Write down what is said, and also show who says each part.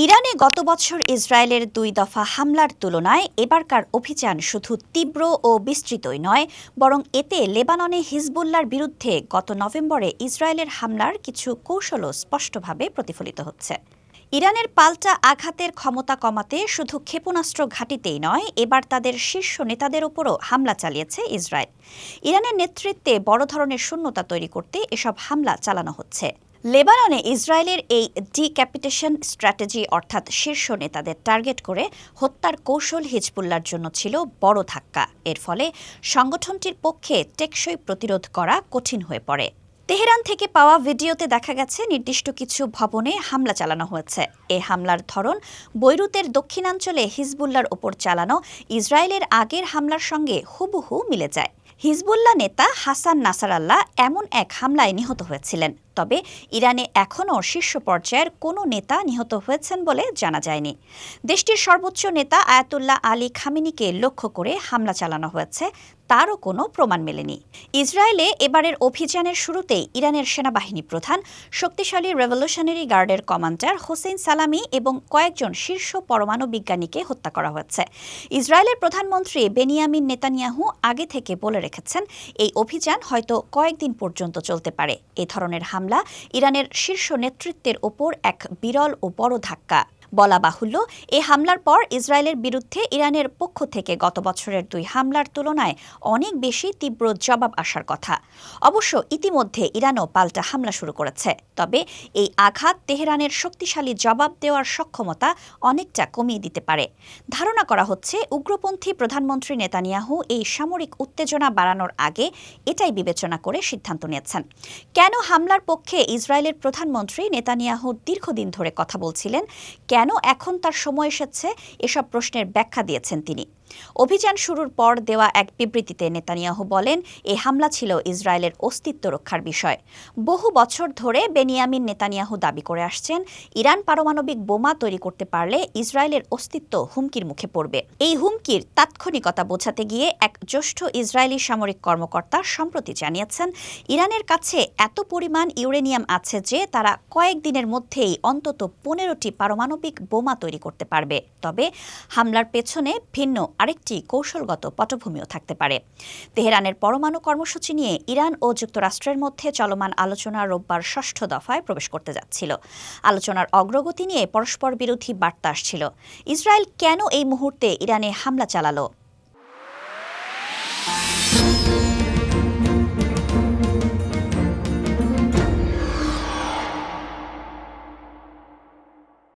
Speaker 1: ইরানে গত বছর ইসরায়েলের ২ দফা হামলার তুলনায় এবারকার অভিযান শুধু তীব্র ও বিস্তৃতই নয়, বরং এতে লেবাননে হিজবুল্লাহর বিরুদ্ধে গত নভেম্বরে ইসরায়েলের হামলার কিছু কৌশলও স্পষ্টভাবে প্রতিফলিত হচ্ছে। ইরানের পাল্টা আঘাতের ক্ষমতা কমাতে শুধু ক্ষেপণাস্ত্র ঘাঁটিতেই নয়, এবার তাদের শীর্ষ নেতাদের ওপরও হামলা চালিয়েছে ইসরায়েল। ইরানের নেতৃত্বে বড় ধরনের শূন্যতা তৈরি করতে এসব হামলা চালানো হচ্ছে। লেবাননে ইসরায়েলের এই ডিক্যাপিটেশন স্ট্র্যাটেজি অর্থাৎ শীর্ষ নেতাদের টার্গেট করে হত্যার কৌশল হিজবুল্লাহর জন্য ছিল বড় ধাক্কা। এর ফলে সংগঠনটির পক্ষে টেকসই প্রতিরোধ করা কঠিন হয়ে পড়ে। তেহরান থেকে পাওয়া ভিডিওতে দেখা গেছে নির্দিষ্ট কিছু ভবনে হামলা চালানো হয়েছে। এই হামলার ধরন বৈরুতের দক্ষিণাঞ্চলে হিজবুল্লাহর ওপর চালানো ইসরায়েলের আগের হামলার সঙ্গে হুবহু মিলে যায়। হিজবুল্লাহ নেতা হাসান নাসারাল্লাহ এমন এক হামলায় নিহত হয়েছিলেন, তবে ইরানে এখনও শীর্ষ পর্যায়ের কোনো নেতা নিহত হয়েছেন বলে জানা যায়নি। দেশটির সর্বোচ্চ নেতা আয়াতুল্লাহ আলী খামেনিকে লক্ষ্য করে হামলা চালানো হয়েছে, তারও কোনো প্রমাণ মেলেনি। ইসরায়েলে এবারের অভিযানের শুরুতেই ইরানের সেনাবাহিনী প্রধান, শক্তিশালী রেভলিউশনারি গার্ডের কমান্ডার হোসেইন সালামি এবং কয়েকজন শীর্ষ পরমাণু বিজ্ঞানীকে হত্যা করা হয়েছে। ইসরায়েলের প্রধানমন্ত্রী বেনিয়ামিন নেতানিয়াহু আগে থেকে বলে রেখেছেন, এই অভিযান হয়তো কয়েকদিন পর্যন্ত চলতে পারে। এ ধরনের হামলা ইরানের শীর্ষ নেতৃত্বের ওপর এক বিরল ও বড় ধাক্কা। বলা বাহুল্য, এই হামলার পর ইসরায়েলের বিরুদ্ধে ইরানের পক্ষ থেকে গত বছরের ২ হামলার তুলনায় অনেক বেশি তীব্র জবাব আসার কথা। অবশ্য ইতিমধ্যে ইরানও পাল্টা হামলা শুরু করেছে, তবে এই আঘাত তেহরানের শক্তিশালী জবাব দেওয়ার সক্ষমতা অনেকটা কমিয়ে দিতে পারে। ধারণা করা হচ্ছে, উগ্রপন্থী প্রধানমন্ত্রী নেতানিয়াহু এই সামরিক উত্তেজনা বাড়ানোর আগে এটাই বিবেচনা করে সিদ্ধান্ত নিয়েছেন। কেন হামলার পক্ষে ইসরায়েলের প্রধানমন্ত্রী নেতানিয়াহু দীর্ঘদিন ধরে কথা বলছিলেন, কেন এখন তার সময় এসেছে, এসব প্রশ্নের ব্যাখ্যা দিয়েছেন তিনি। অভিযান শুরুর পর দেওয়া এক বিবৃতিতে নেতানিয়াহু বলেন, এই হামলা ছিল ইসরায়েলের অস্তিত্ব রক্ষার বিষয়। বহু বছর ধরে বেনিয়ামিন নেতানিয়াহু দাবি করে আসছেন, ইরান পারমাণবিক বোমা তৈরি করতে পারলে ইসরায়েলের অস্তিত্ব হুমকির মুখে পড়বে। এই হুমকির তাৎক্ষণিকতা বোঝাতে গিয়ে এক জ্যেষ্ঠ ইসরায়েলি সামরিক কর্মকর্তা সম্প্রতি জানিয়েছেন, ইরানের কাছে এত পরিমাণ ইউরেনিয়াম আছে যে তারা কয়েকদিনের মধ্যেই অন্তত ১৫টি পারমাণবিক বোমা তৈরি করতে পারবে। তবে হামলার পেছনে ভিন্ন আরেকটি কৌশলগত পটভূমিও থাকতে পারে। তেহরানের পরমাণু কর্মসূচি নিয়ে ইরান ও যুক্তরাষ্ট্রের মধ্যে চলমান আলোচনা রোববার ৬ষ্ঠ দফায় প্রবেশ করতে যাচ্ছিল। আলোচনার অগ্রগতি নিয়ে পরস্পর বিরোধী বার্তা আসছিল। ইসরায়েল কেন এই মুহূর্তে ইরানে হামলা চালালো?